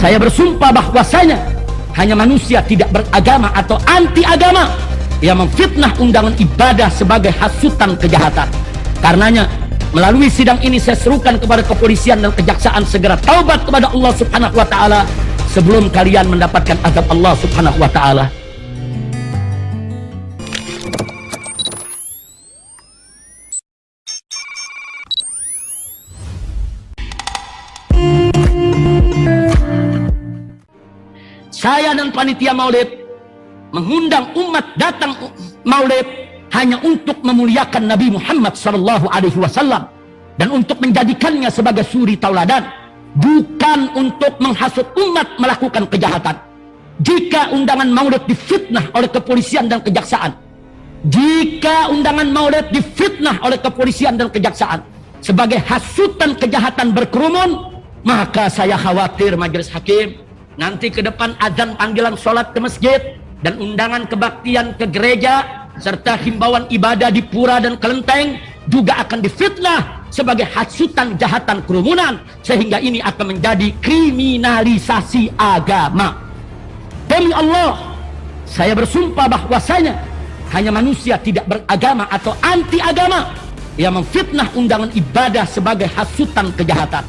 Saya bersumpah bahwasanya hanya manusia tidak beragama atau anti agama yang memfitnah undangan ibadah sebagai hasutan kejahatan. Karenanya, melalui sidang ini saya serukan kepada kepolisian dan kejaksaan segera taubat kepada Allah Subhanahu wa taala sebelum kalian mendapatkan azab Allah Subhanahu wa taala. Saya dan panitia maulid mengundang umat datang maulid hanya untuk memuliakan Nabi Muhammad SAW dan untuk menjadikannya sebagai suri tauladan, bukan untuk menghasut umat melakukan kejahatan. Jika undangan maulid difitnah oleh kepolisian dan kejaksaan, sebagai hasutan kejahatan berkerumun, maka saya khawatir majelis hakim nanti ke depan azan panggilan sholat ke masjid dan undangan kebaktian ke gereja serta himbauan ibadah di pura dan kelenteng juga akan difitnah sebagai hasutan kejahatan kerumunan, sehingga ini akan menjadi kriminalisasi agama. Demi Allah, saya bersumpah bahwasanya hanya manusia tidak beragama atau anti agama yang memfitnah undangan ibadah sebagai hasutan kejahatan.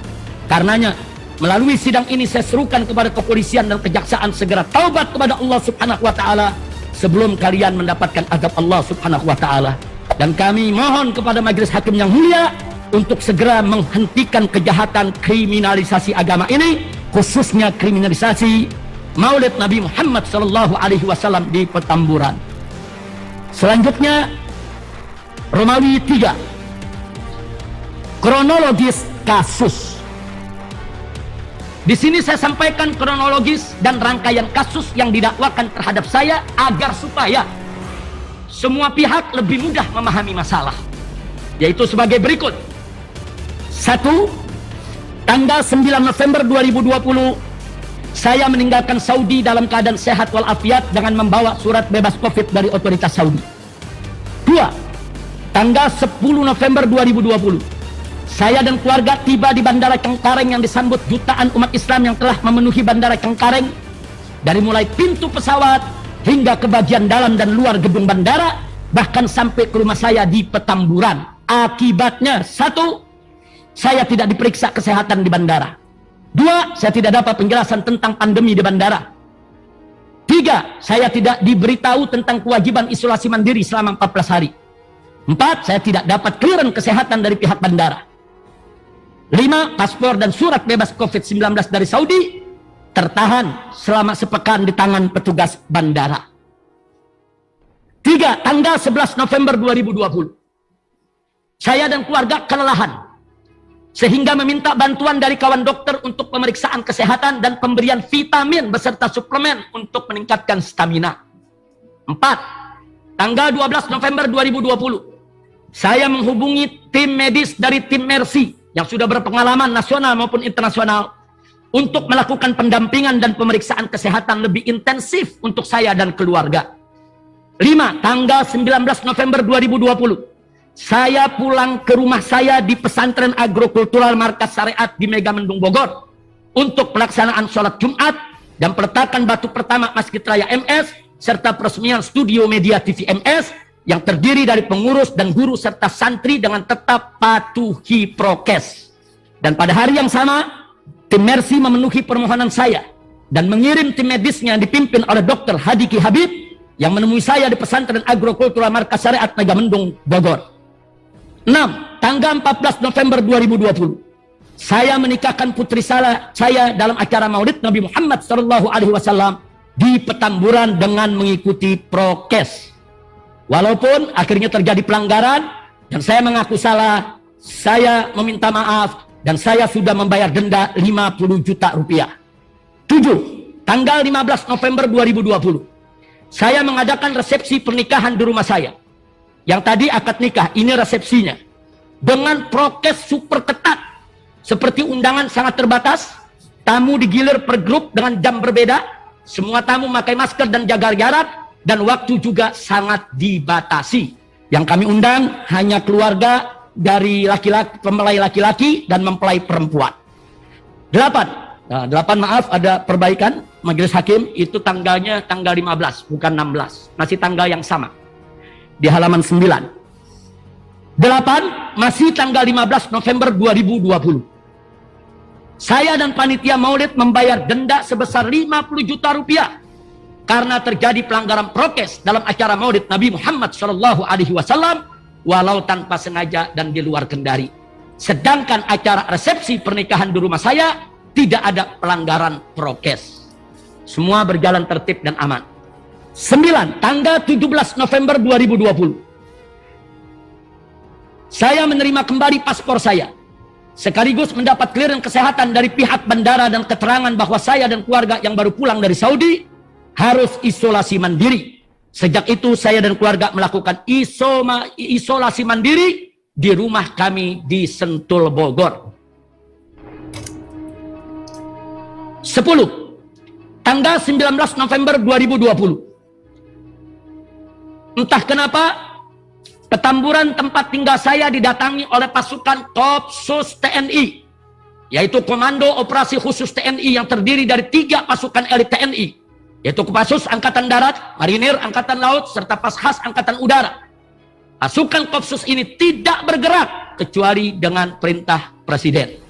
Karenanya, melalui sidang ini saya serukan kepada kepolisian dan kejaksaan segera taubat kepada Allah Subhanahu wa taala sebelum kalian mendapatkan azab Allah Subhanahu wa taala. Dan kami mohon kepada majelis hakim yang mulia untuk segera menghentikan kejahatan kriminalisasi agama ini, khususnya kriminalisasi Maulid Nabi Muhammad SAW di Petamburan. Selanjutnya, Romawi 3, kronologis kasus. Di sini saya sampaikan kronologis dan rangkaian kasus yang didakwakan terhadap saya agar supaya semua pihak lebih mudah memahami masalah, yaitu sebagai berikut. 1. Tanggal 9 November 2020 saya meninggalkan Saudi dalam keadaan sehat walafiat dengan membawa surat bebas COVID dari otoritas Saudi. 2. Tanggal 10 November 2020 saya dan keluarga tiba di Bandara Cengkareng yang disambut jutaan umat Islam yang telah memenuhi Bandara Cengkareng dari mulai pintu pesawat hingga ke bagian dalam dan luar gedung bandara, bahkan sampai ke rumah saya di Petamburan. Akibatnya, 1. Saya tidak diperiksa kesehatan di bandara. 2. Saya tidak dapat penjelasan tentang pandemi di bandara. 3. Saya tidak diberitahu tentang kewajiban isolasi mandiri selama 14 hari. 4. Saya tidak dapat clearance kesehatan dari pihak bandara. 5. Paspor dan surat bebas COVID-19 dari Saudi tertahan selama sepekan di tangan petugas bandara. 3. Tanggal 11 November 2020 saya dan keluarga kelelahan sehingga meminta bantuan dari kawan dokter untuk pemeriksaan kesehatan dan pemberian vitamin beserta suplemen untuk meningkatkan stamina. 4. Tanggal 12 November 2020 saya menghubungi tim medis dari tim Mercy yang sudah berpengalaman nasional maupun internasional untuk melakukan pendampingan dan pemeriksaan kesehatan lebih intensif untuk saya dan keluarga. 5. Tanggal 19 November 2020 saya pulang ke rumah saya di pesantren agrokultural Markas Syariat di Megamendung Bogor untuk pelaksanaan sholat Jumat dan peletakan batu pertama Masjid Raya MS serta peresmian studio media TV MS yang terdiri dari pengurus dan guru serta santri dengan tetap patuhi prokes. Dan pada hari yang sama, tim Mercy memenuhi permohonan saya dan mengirim tim medisnya yang dipimpin oleh Dr. Hadiki Habib yang menemui saya di pesantren agrokultural Markas Syariat Megamendung Bogor. 6. Tanggal 14 November 2020 saya menikahkan putri saya dalam acara Maulid Nabi Muhammad SAW di Petamburan dengan mengikuti prokes. Walaupun akhirnya terjadi pelanggaran dan saya mengaku salah, saya meminta maaf dan saya sudah membayar denda 50 juta rupiah. 7. Tanggal 15 November 2020 saya mengadakan resepsi pernikahan di rumah saya. Yang tadi akad nikah, ini resepsinya dengan prokes super ketat seperti undangan sangat terbatas, tamu digilir per grup dengan jam berbeda, semua tamu memakai masker dan jaga jarak, dan waktu juga sangat dibatasi. Yang kami undang hanya keluarga dari laki-laki, mempelai laki-laki dan mempelai perempuan. 8. Nah, 8 maaf, ada perbaikan majelis hakim, itu tanggalnya tanggal 15 bukan 16, masih tanggal yang sama di halaman 9. 8 masih tanggal 15 November 2020. Saya dan panitia maulid membayar denda sebesar 50 juta rupiah karena terjadi pelanggaran prokes dalam acara maulid Nabi Muhammad SAW, walau tanpa sengaja dan di luar kendari. Sedangkan acara resepsi pernikahan di rumah saya tidak ada pelanggaran prokes. Semua berjalan tertib dan aman. 9. Tanggal 17 November 2020. Saya menerima kembali paspor saya, sekaligus mendapat clearance kesehatan dari pihak bandara dan keterangan bahwa saya dan keluarga yang baru pulang dari Saudi harus isolasi mandiri. Sejak itu saya dan keluarga melakukan isolasi mandiri di rumah kami di Sentul, Bogor. 10. Tanggal 19 November 2020. Entah kenapa Petamburan tempat tinggal saya didatangi oleh pasukan Kopsus TNI, yaitu Komando Operasi Khusus TNI yang terdiri dari 3 pasukan elit TNI, yaitu Kopassus Angkatan Darat, Marinir Angkatan Laut, serta Pashas Angkatan Udara. Pasukan Kopsus ini tidak bergerak kecuali dengan perintah Presiden.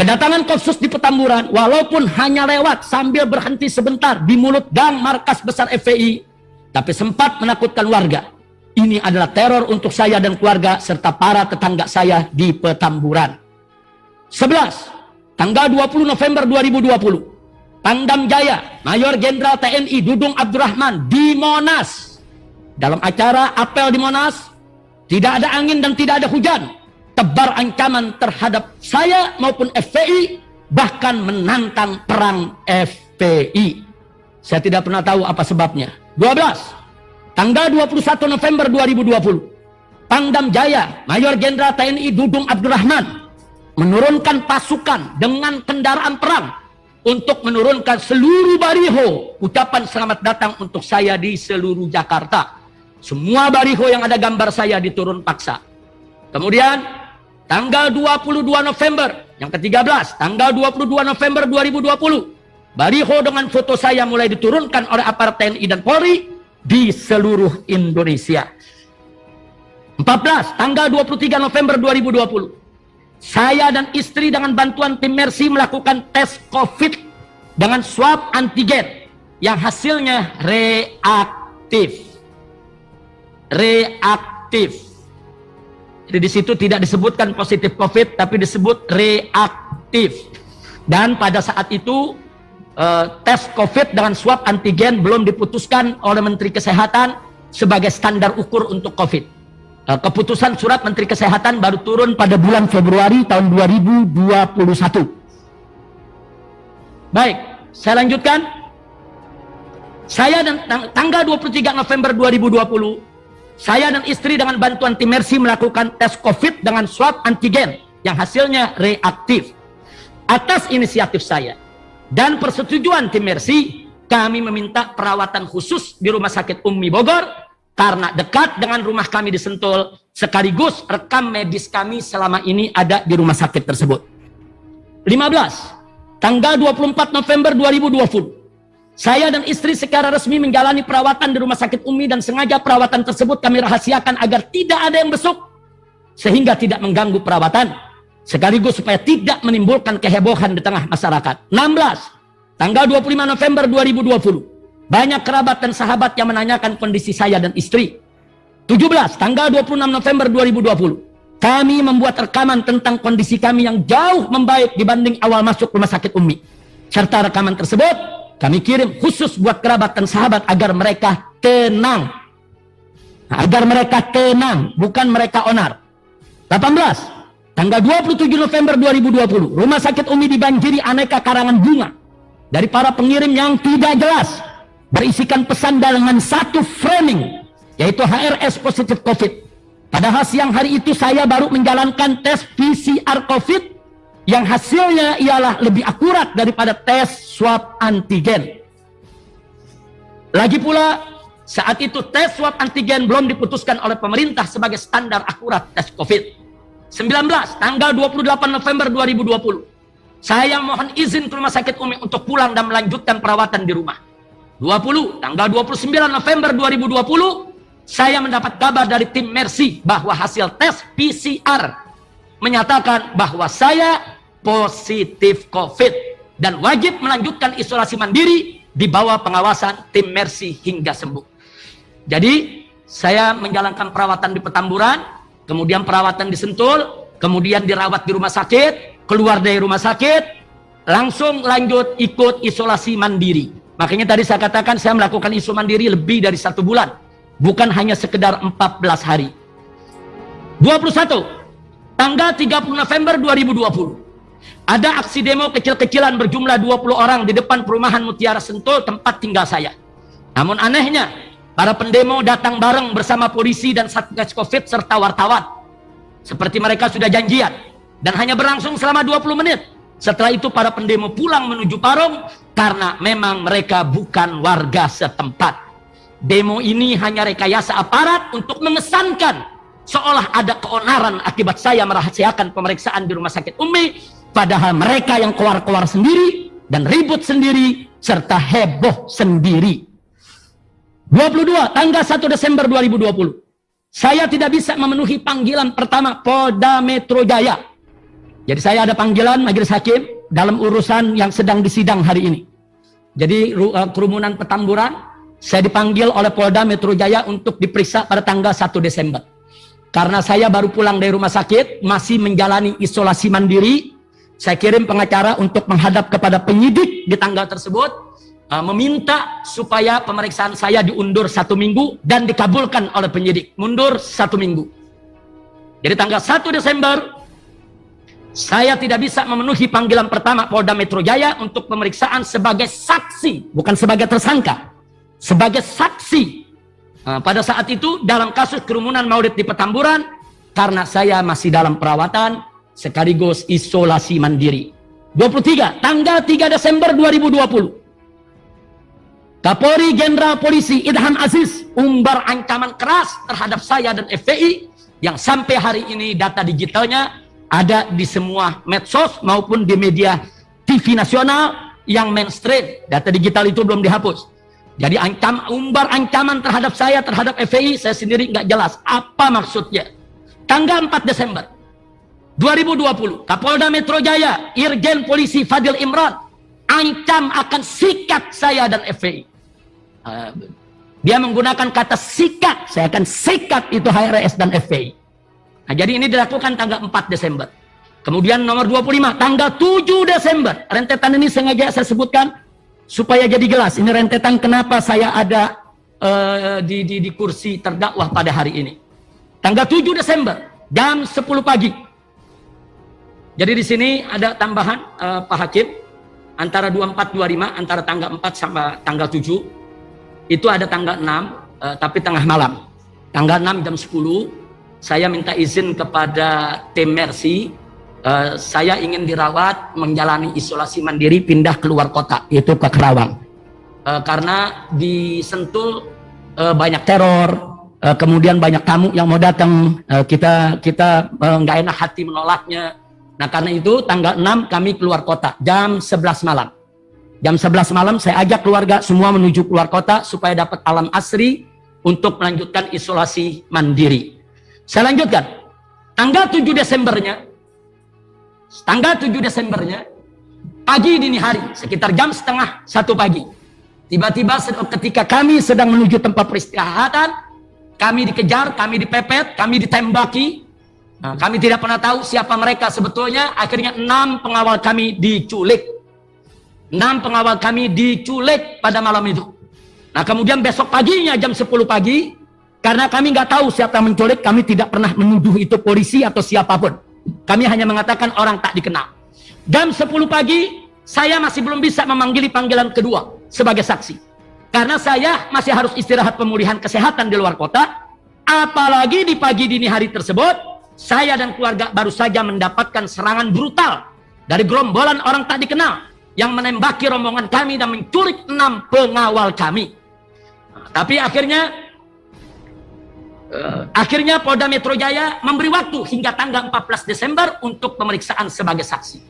Kedatangan Kopsus di Petamburan, walaupun hanya lewat sambil berhenti sebentar di mulut gang markas besar FPI, tapi sempat menakutkan warga. Ini adalah teror untuk saya dan keluarga serta para tetangga saya di Petamburan. 11. Tanggal 20 November 2020. Pangdam Jaya, Mayor Jenderal TNI Dudung Abdurrahman di Monas. Dalam acara apel di Monas, tidak ada angin dan tidak ada hujan. Tebar ancaman terhadap saya maupun FPI, bahkan menantang perang FPI. Saya tidak pernah tahu apa sebabnya. 12. Tanggal 21 November 2020. Pangdam Jaya, Mayor Jenderal TNI Dudung Abdurrahman menurunkan pasukan dengan kendaraan perang untuk menurunkan seluruh baliho ucapan selamat datang untuk saya di seluruh Jakarta. Semua baliho yang ada gambar saya diturun paksa. Kemudian tanggal 22 November yang ke-13, tanggal 22 November 2020, baliho dengan foto saya mulai diturunkan oleh aparat TNI dan Polri di seluruh Indonesia. 14. Tanggal 23 November 2020. Saya dan istri dengan bantuan tim Mercy melakukan tes COVID dengan swab antigen yang hasilnya reaktif. Reaktif. Jadi di situ tidak disebutkan positif COVID, tapi disebut reaktif. Dan pada saat itu tes COVID dengan swab antigen belum diputuskan oleh Menteri Kesehatan sebagai standar ukur untuk COVID. Keputusan surat Menteri Kesehatan baru turun pada bulan Februari tahun 2021. Baik, saya lanjutkan. Saya dan tanggal 23 November 2020, saya dan istri dengan bantuan tim Mercy melakukan tes COVID dengan swab antigen yang hasilnya reaktif. Atas inisiatif saya dan persetujuan tim Mercy, kami meminta perawatan khusus di Rumah Sakit Umi Bogor karena dekat dengan rumah kami di Sentul, sekaligus rekam medis kami selama ini ada di rumah sakit tersebut. 15. Tanggal 24 November 2020. Saya dan istri secara resmi menjalani perawatan di Rumah Sakit Umi dan sengaja perawatan tersebut kami rahasiakan agar tidak ada yang besuk sehingga tidak mengganggu perawatan, sekaligus supaya tidak menimbulkan kehebohan di tengah masyarakat. 16. Tanggal 25 November 2020. Banyak kerabat dan sahabat yang menanyakan kondisi saya dan istri. 17. Tanggal 26 November 2020. Kami membuat rekaman tentang kondisi kami yang jauh membaik dibanding awal masuk Rumah Sakit Umi. Serta rekaman tersebut kami kirim khusus buat kerabat dan sahabat agar mereka tenang. Agar mereka tenang, bukan mereka onar. 18. Tanggal 27 November 2020, Rumah Sakit Umi dibanjiri aneka karangan bunga dari para pengirim yang tidak jelas, berisikan pesan dengan satu framing, yaitu HRS positif COVID. Padahal siang hari itu saya baru menjalankan tes PCR COVID yang hasilnya ialah lebih akurat daripada tes swab antigen. Lagi pula, saat itu tes swab antigen belum diputuskan oleh pemerintah sebagai standar akurat tes COVID. 19. Tanggal 28 November 2020. saya mohon izin ke rumah sakit Umi untuk pulang dan melanjutkan perawatan di rumah. 20, tanggal 29 November 2020, saya mendapat kabar dari tim Mercy bahwa hasil tes PCR menyatakan bahwa saya positif COVID dan wajib melanjutkan isolasi mandiri di bawah pengawasan tim Mercy hingga sembuh. Jadi, saya menjalankan perawatan di Petamburan, kemudian perawatan di Sentul, kemudian dirawat di rumah sakit, keluar dari rumah sakit, langsung lanjut ikut isolasi mandiri. Makanya tadi saya katakan saya melakukan isolasi mandiri lebih dari 1 bulan. Bukan hanya sekedar 14 hari. 21. Tanggal 30 November 2020. Ada aksi demo kecil-kecilan berjumlah 20 orang di depan perumahan Mutiara Sentul, tempat tinggal saya. Namun anehnya, para pendemo datang bareng bersama polisi dan Satgas Covid serta wartawan. Seperti mereka sudah janjian. Dan hanya berlangsung selama 20 menit. Setelah itu para pendemo pulang menuju Parung karena memang mereka bukan warga setempat. Demo ini hanya rekayasa aparat untuk mengesankan seolah ada keonaran akibat saya merahasiakan pemeriksaan di rumah sakit Umi, padahal mereka yang keluar-keluar sendiri dan ribut sendiri serta heboh sendiri. 22 tanggal 1 Desember 2020. Saya tidak bisa memenuhi panggilan pertama Polda Metro Jaya. Jadi saya ada panggilan majelis hakim dalam urusan yang sedang disidang hari ini. Jadi kerumunan Petamburan, saya dipanggil oleh Polda Metro Jaya untuk diperiksa pada tanggal 1 Desember. Karena saya baru pulang dari rumah sakit, masih menjalani isolasi mandiri, saya kirim pengacara untuk menghadap kepada penyidik di tanggal tersebut, meminta supaya pemeriksaan saya diundur 1 minggu dan dikabulkan oleh penyidik, mundur 1 minggu. Jadi tanggal 1 Desember, saya tidak bisa memenuhi panggilan pertama Polda Metro Jaya untuk pemeriksaan sebagai saksi, bukan sebagai tersangka, sebagai saksi. Pada saat itu dalam kasus kerumunan Maulid di Petamburan, karena saya masih dalam perawatan sekaligus isolasi mandiri. 23, tanggal 3 Desember 2020. Kapolri Jenderal Polisi Idham Aziz umbar ancaman keras terhadap saya dan FPI yang sampai hari ini data digitalnya ada di semua medsos maupun di media TV nasional yang mainstream. Data digital itu belum dihapus. Jadi umbar ancaman terhadap saya, terhadap FPI, saya sendiri nggak jelas apa maksudnya. Tanggal 4 Desember 2020, Kapolda Metro Jaya, Irjen Polisi Fadil Imran, ancam akan sikat saya dan FPI. Dia menggunakan kata sikat, saya akan sikat itu HRS dan FPI. Nah, jadi ini dilakukan tanggal 4 Desember. Kemudian nomor 25, tanggal 7 Desember. Rentetan ini sengaja saya sebutkan supaya jadi jelas. Ini rentetan kenapa saya ada di kursi terdakwah pada hari ini. Tanggal 7 Desember, jam 10 pagi. Jadi di sini ada tambahan Pak Hakim, antara 24-25, antara tanggal 4 sama tanggal 7, itu ada tanggal 6, tapi tengah malam. Tanggal 6 jam 10, saya minta izin kepada tim Mercy, saya ingin dirawat, menjalani isolasi mandiri, pindah keluar kota, yaitu ke Kerawang. Karena di Sentul banyak teror, kemudian banyak tamu yang mau datang, kita nggak enak hati menolaknya. Nah karena itu tanggal 6 kami keluar kota, jam 11 malam. Jam 11 malam saya ajak keluarga semua menuju keluar kota supaya dapat alam asri untuk melanjutkan isolasi mandiri. Saya lanjutkan, tanggal 7 Desembernya, pagi dini hari, sekitar jam setengah 1 pagi, tiba-tiba ketika kami sedang menuju tempat peristirahatan, kami dikejar, kami dipepet, kami ditembaki. Nah, kami tidak pernah tahu siapa mereka sebetulnya. Akhirnya 6 pengawal kami diculik. 6 pengawal kami diculik pada malam itu. Nah kemudian besok paginya jam 10 pagi, karena kami nggak tahu siapa yang menculik, kami tidak pernah menuduh itu polisi atau siapapun. Kami hanya mengatakan orang tak dikenal. Jam 10 pagi, saya masih belum bisa memanggili panggilan kedua sebagai saksi. Karena saya masih harus istirahat pemulihan kesehatan di luar kota. Apalagi di pagi dini hari tersebut, saya dan keluarga baru saja mendapatkan serangan brutal dari gerombolan orang tak dikenal yang menembaki rombongan kami dan menculik 6 pengawal kami. Nah, tapi akhirnya Polda Metro Jaya memberi waktu hingga tanggal 14 Desember untuk pemeriksaan sebagai saksi.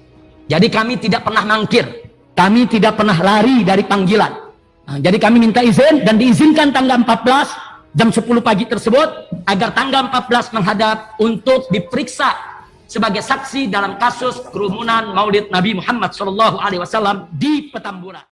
Jadi kami tidak pernah mangkir, kami tidak pernah lari dari panggilan. Nah, jadi kami minta izin dan diizinkan tanggal 14 jam 10 pagi tersebut agar tanggal 14 menghadap untuk diperiksa sebagai saksi dalam kasus kerumunan Maulid Nabi Muhammad SAW di Petamburan.